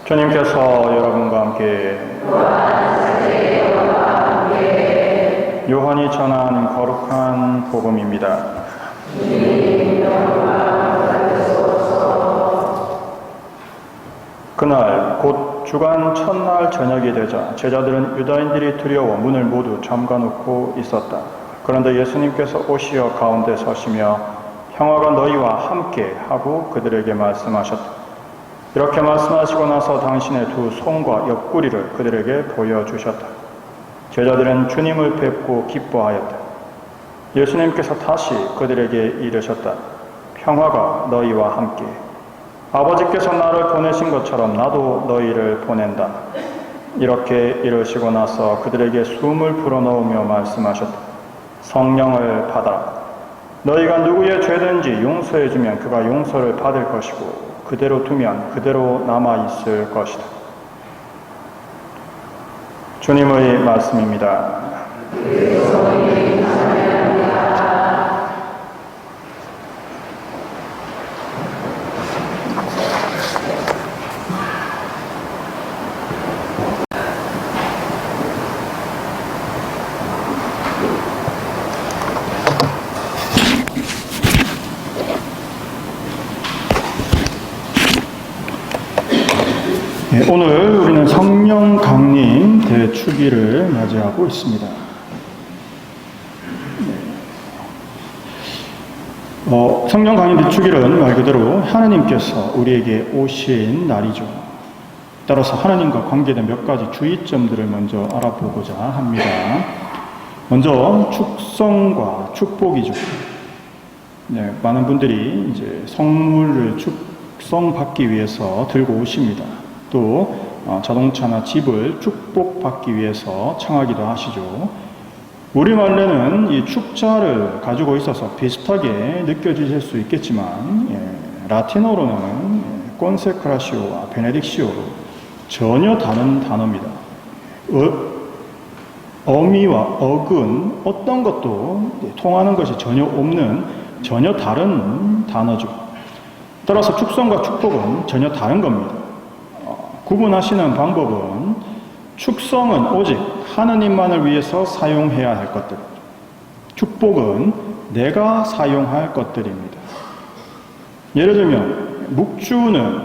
주님께서 여러분과 함께 요한이 전한 거룩한 복음입니다. 그날 곧 주간 첫날 저녁이 되자 제자들은 유다인들이 두려워 문을 모두 잠가놓고 있었다. 그런데 예수님께서 오시어 가운데 서시며 평화가 너희와 함께 하고 그들에게 말씀하셨다. 이렇게 말씀하시고 나서 당신의 두 손과 옆구리를 그들에게 보여주셨다. 제자들은 주님을 뵙고 기뻐하였다. 예수님께서 다시 그들에게 이르셨다. 평화가 너희와 함께. 아버지께서 나를 보내신 것처럼 나도 너희를 보낸다. 이렇게 이르시고 나서 그들에게 숨을 불어넣으며 말씀하셨다. 성령을 받아라. 너희가 누구의 죄든지 용서해주면 그가 용서를 받을 것이고 그대로 두면 그대로 남아있을 것이다. 주님의 말씀입니다. 오늘 우리는 성령 강림 대축일을 맞이하고 있습니다. 성령 강림 대축일은 말 그대로 하나님께서 우리에게 오신 날이죠. 따라서 하나님과 관계된 몇 가지 주의점들을 먼저 알아보고자 합니다. 먼저 축성과 축복이죠. 많은 분들이 이제 선물을 축성받기 위해서 들고 오십니다. 또 자동차나 집을 축복받기 위해서 청하기도 하시죠. 우리말로는 이 축자를 가지고 있어서 비슷하게 느껴지실 수 있겠지만 라틴어로는 콘세크라시오와 베네딕시오로 전혀 다른 단어입니다. 어미와 어근 어떤 것도 통하는 것이 전혀 없는 전혀 다른 단어죠. 따라서 축성과 축복은 전혀 다른 겁니다. 구분하시는 방법은 축성은 오직 하나님만을 위해서 사용해야 할 것들, 축복은 내가 사용할 것들입니다. 예를 들면 묵주는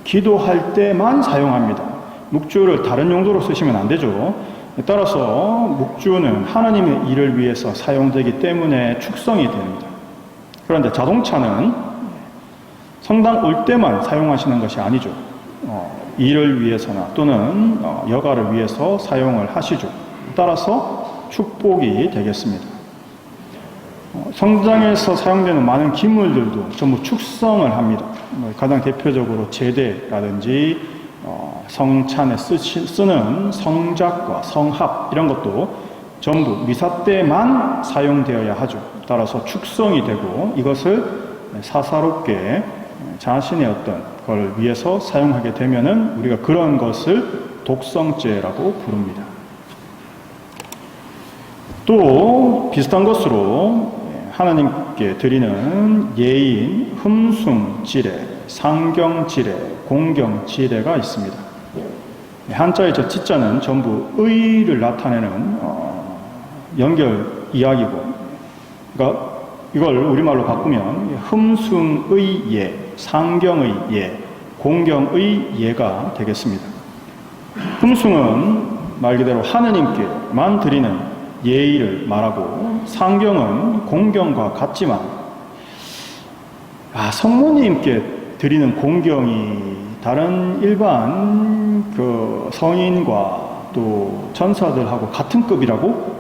기도할 때만 사용합니다. 묵주를 다른 용도로 쓰시면 안 되죠. 따라서 묵주는 하나님의 일을 위해서 사용되기 때문에 축성이 됩니다. 그런데 자동차는 성당 올 때만 사용하시는 것이 아니죠. 일을 위해서나 또는 여가를 위해서 사용을 하시죠. 따라서 축복이 되겠습니다. 성당에서 사용되는 많은 기물들도 전부 축성을 합니다. 가장 대표적으로 제대라든지 성찬에 쓰는 성작과 성합 이런 것도 전부 미사 때만 사용되어야 하죠. 따라서 축성이 되고 이것을 사사롭게 자신의 어떤 걸 위해서 사용하게 되면은 우리가 그런 것을 독성죄라고 부릅니다. 또 비슷한 것으로 하나님께 드리는 예인, 흠숭지례, 상경지례, 공경지례가 있습니다. 한자의 저 지자는 전부 의를 나타내는 연결 이야기고, 그러니까 이걸 우리말로 바꾸면 흠숭의 예, 상경의 예, 공경의 예가 되겠습니다. 흠숭은 말 그대로 하느님께만 드리는 예의를 말하고, 상경은 공경과 같지만 성모님께 드리는 공경이 다른 일반 성인과 또 천사들하고 같은 급이라고?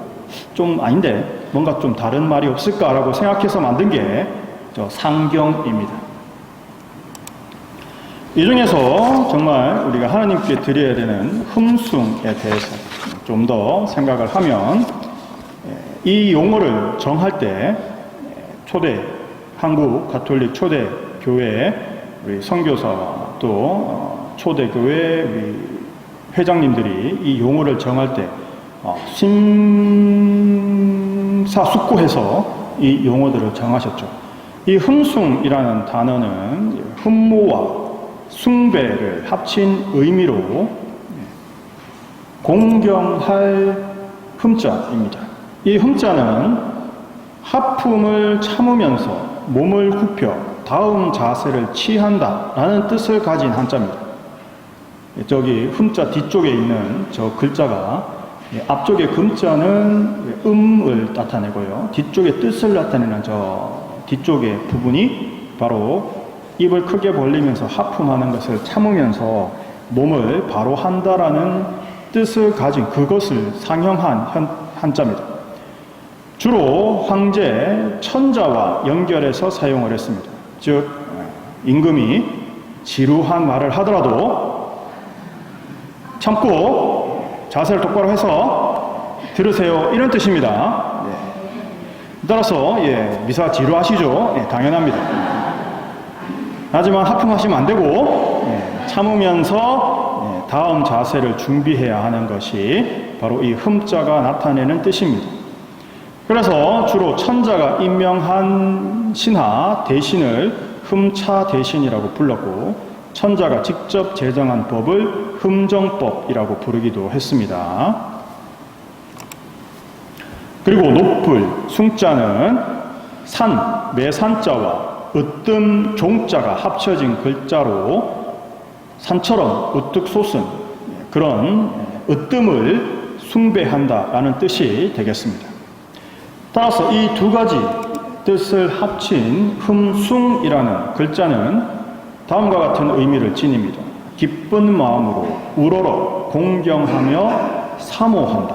좀 아닌데 뭔가 좀 다른 말이 없을까라고 생각해서 만든 게 저 상경입니다. 이 중에서 정말 우리가 하나님께 드려야 되는 흠숭에 대해서 좀 더 생각을 하면, 이 용어를 정할 때 초대 한국 가톨릭 초대 교회 우리 선교사와 또 초대 교회 우리 회장님들이 이 용어를 정할 때 심사숙고해서 이 용어들을 정하셨죠. 이 흠숭이라는 단어는 흠모와 숭배를 합친 의미로 공경할 흠자입니다. 이 흠자는 하품을 참으면서 몸을 굽혀 다음 자세를 취한다 라는 뜻을 가진 한자입니다. 저기 흠자 뒤쪽에 있는 저 글자가 앞쪽에 금자는 음을 나타내고요. 뒤쪽에 뜻을 나타내는 저 뒤쪽의 부분이 바로 입을 크게 벌리면서 하품하는 것을 참으면서 몸을 바로 한다라는 뜻을 가진 그것을 상형한 한자입니다. 주로 황제, 천자와 연결해서 사용을 했습니다. 즉 임금이 지루한 말을 하더라도 참고 자세를 똑바로 해서 들으세요, 이런 뜻입니다. 따라서 미사 지루하시죠? 당연합니다. 하지만 하품하시면 안 되고 참으면서 다음 자세를 준비해야 하는 것이 바로 이 흠자가 나타내는 뜻입니다. 그래서 주로 천자가 임명한 신하 대신을 흠차 대신이라고 불렀고, 천자가 직접 제정한 법을 흠정법이라고 부르기도 했습니다. 그리고 높을, 숭자는 산, 매산자와 으뜸, 종자가 합쳐진 글자로 산처럼 우뚝 솟은 그런 으뜸을 숭배한다라는 뜻이 되겠습니다. 따라서 이 두 가지 뜻을 합친 흠숭이라는 글자는 다음과 같은 의미를 지닙니다. 기쁜 마음으로 우러러 공경하며 사모한다.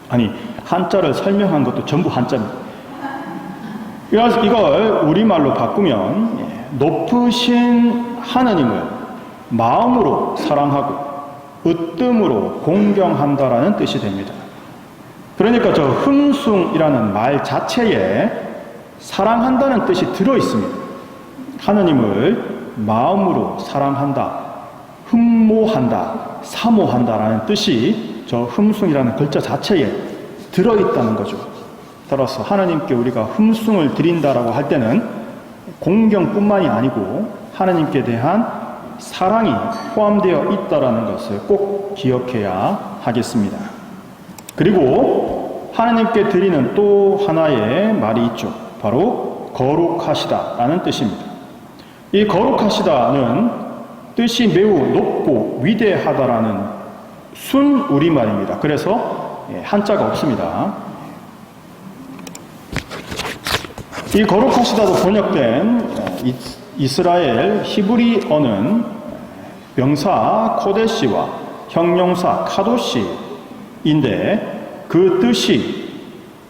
아니, 한자를 설명한 것도 전부 한자입니다. 그래서 이걸 우리말로 바꾸면 높으신 하느님을 마음으로 사랑하고 으뜸으로 공경한다라는 뜻이 됩니다. 그러니까 저 흠숭이라는 말 자체에 사랑한다는 뜻이 들어있습니다. 하느님을 마음으로 사랑한다, 흠모한다, 사모한다라는 뜻이 저 흠숭이라는 글자 자체에 들어있다는 거죠. 따라서 하나님께 우리가 흠숭을 드린다라고 할 때는 공경뿐만이 아니고 하나님께 대한 사랑이 포함되어 있다라는 것을 꼭 기억해야 하겠습니다. 그리고 하나님께 드리는 또 하나의 말이 있죠. 바로 거룩하시다라는 뜻입니다. 이 거룩하시다는 뜻이 매우 높고 위대하다라는 순 우리말입니다. 그래서 한자가 없습니다. 이 거룩하시다로 번역된 이스라엘 히브리어는 명사 코데시와 형용사 카도시인데 그 뜻이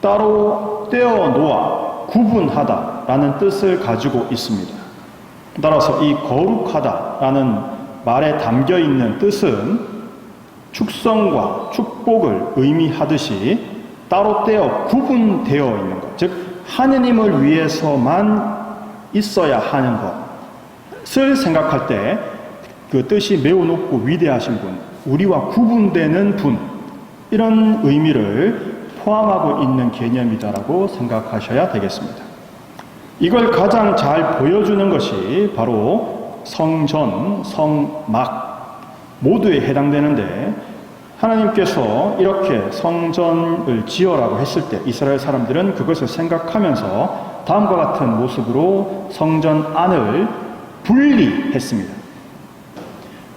따로 떼어 놓아 구분하다라는 뜻을 가지고 있습니다. 따라서 이 거룩하다라는 말에 담겨 있는 뜻은 축성과 축복을 의미하듯이 따로 떼어 구분되어 있는 것, 즉 하느님을 위해서만 있어야 하는 것을 생각할 때 그 뜻이 매우 높고 위대하신 분, 우리와 구분되는 분, 이런 의미를 포함하고 있는 개념이다라고 생각하셔야 되겠습니다. 이걸 가장 잘 보여주는 것이 바로 성전, 성막 모두에 해당되는데, 하나님께서 이렇게 성전을 지어라고 했을 때 이스라엘 사람들은 그것을 생각하면서 다음과 같은 모습으로 성전 안을 분리했습니다.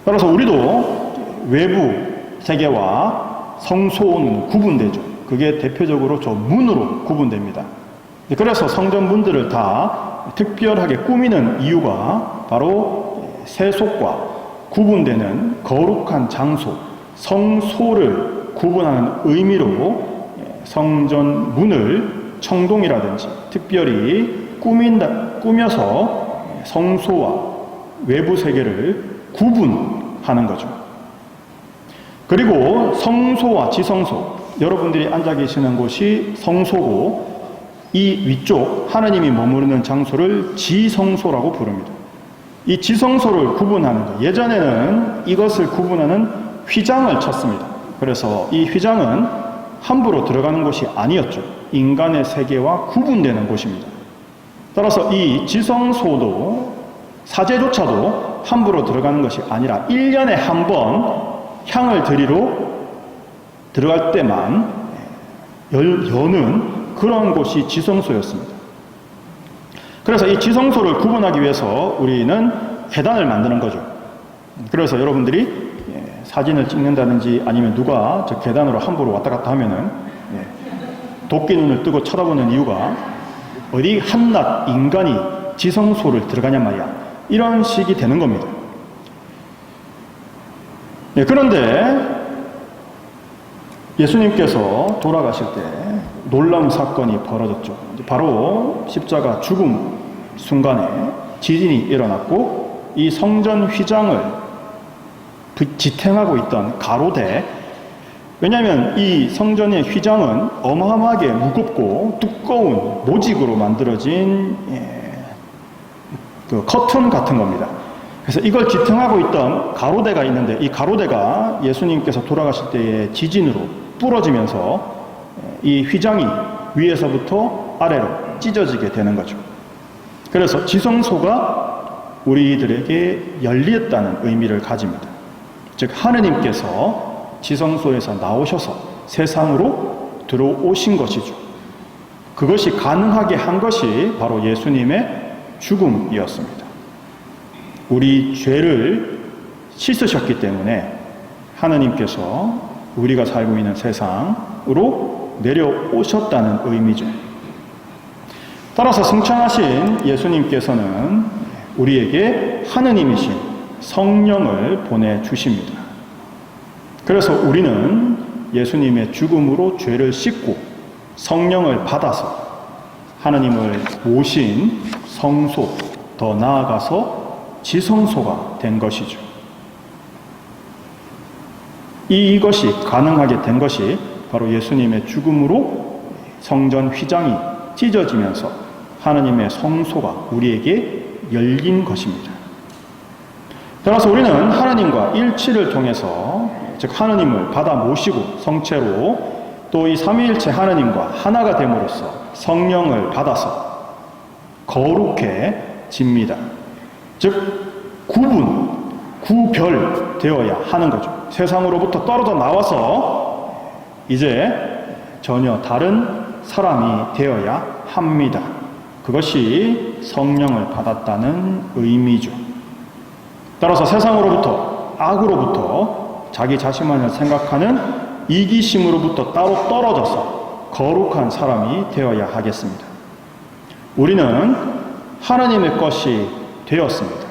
따라서 우리도 외부 세계와 성소는 구분되죠. 그게 대표적으로 저 문으로 구분됩니다. 그래서 성전 문들을 다 특별하게 꾸미는 이유가 바로 세속과 구분되는 거룩한 장소, 성소를 구분하는 의미로 성전 문을 청동이라든지 특별히 꾸며서 성소와 외부 세계를 구분하는 거죠. 그리고 성소와 지성소, 여러분들이 앉아 계시는 곳이 성소고 이 위쪽 하나님이 머무르는 장소를 지성소라고 부릅니다. 이 지성소를 구분하는 것, 예전에는 이것을 구분하는 휘장을 쳤습니다. 그래서 이 휘장은 함부로 들어가는 곳이 아니었죠. 인간의 세계와 구분되는 곳입니다. 따라서 이 지성소도 사제조차도 함부로 들어가는 것이 아니라 1년에 한 번 향을 드리러 들어갈 때만 여는 그런 곳이 지성소였습니다. 그래서 이 지성소를 구분하기 위해서 우리는 계단을 만드는 거죠. 그래서 여러분들이 사진을 찍는다든지 아니면 누가 저 계단으로 함부로 왔다 갔다 하면은 도끼 눈을 뜨고 쳐다보는 이유가 어디 한낱 인간이 지성소를 들어가냔 말이야. 이런 식이 되는 겁니다. 그런데 예수님께서 돌아가실 때 놀라운 사건이 벌어졌죠. 바로 십자가 죽음 순간에 지진이 일어났고 이 성전 휘장을 지탱하고 있던 가로대, 왜냐하면 이 성전의 휘장은 어마어마하게 무겁고 두꺼운 모직으로 만들어진 그 커튼 같은 겁니다. 그래서 이걸 지탱하고 있던 가로대가 있는데 이 가로대가 예수님께서 돌아가실 때의 지진으로 부러지면서 이 휘장이 위에서부터 아래로 찢어지게 되는 거죠. 그래서 지성소가 우리들에게 열렸다는 의미를 가집니다. 즉 하느님께서 지성소에서 나오셔서 세상으로 들어오신 것이죠. 그것이 가능하게 한 것이 바로 예수님의 죽음이었습니다. 우리 죄를 씻으셨기 때문에 하느님께서 우리가 살고 있는 세상으로 내려오셨다는 의미죠. 따라서 승천하신 예수님께서는 우리에게 하느님이신 성령을 보내주십니다. 그래서 우리는 예수님의 죽음으로 죄를 씻고 성령을 받아서 하느님을 모신 성소, 더 나아가서 지성소가 된 것이죠. 이것이 가능하게 된 것이 바로 예수님의 죽음으로 성전 휘장이 찢어지면서 하느님의 성소가 우리에게 열린 것입니다. 따라서 우리는 하나님과 일치를 통해서, 즉 하느님을 받아 모시고 성체로 또 이 삼위일체 하느님과 하나가 됨으로써 성령을 받아서 거룩해집니다. 즉 구별되어야 하는 거죠. 세상으로부터 떨어져 나와서 이제 전혀 다른 사람이 되어야 합니다. 그것이 성령을 받았다는 의미죠. 따라서 세상으로부터, 악으로부터, 자기 자신만을 생각하는 이기심으로부터 따로 떨어져서 거룩한 사람이 되어야 하겠습니다. 우리는 하나님의 것이 되었습니다.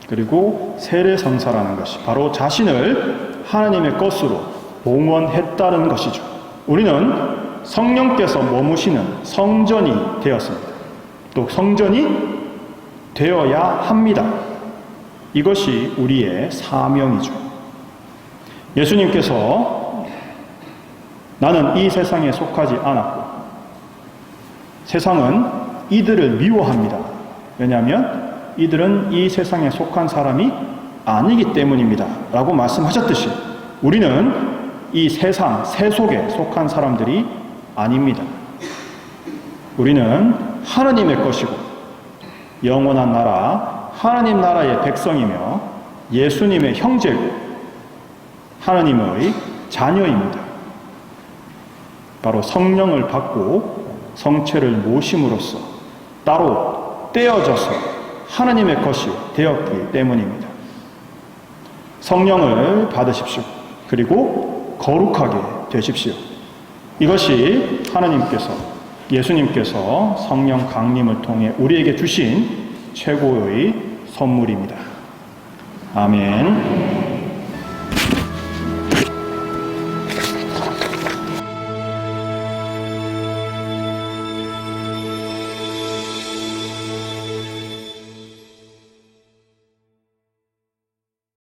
그리고 세례성사라는 것이 바로 자신을 하나님의 것으로 봉헌했다는 것이죠. 우리는 성령께서 머무시는 성전이 되었습니다. 또 성전이 되어야 합니다. 이것이 우리의 사명이죠. 예수님께서 나는 이 세상에 속하지 않았고 세상은 이들을 미워합니다. 왜냐하면 이들은 이 세상에 속한 사람이 아니기 때문입니다. 라고 말씀하셨듯이 우리는 이 세상, 세속에 속한 사람들이 아닙니다. 우리는 하느님의 것이고 영원한 나라, 하나님 나라의 백성이며 예수님의 형제고 하나님의 자녀입니다. 바로 성령을 받고 성체를 모심으로써 따로 떼어져서 하나님의 것이 되었기 때문입니다. 성령을 받으십시오. 그리고 거룩하게 되십시오. 이것이 하나님께서, 예수님께서 성령 강림을 통해 우리에게 주신 최고의 선물입니다. 아멘.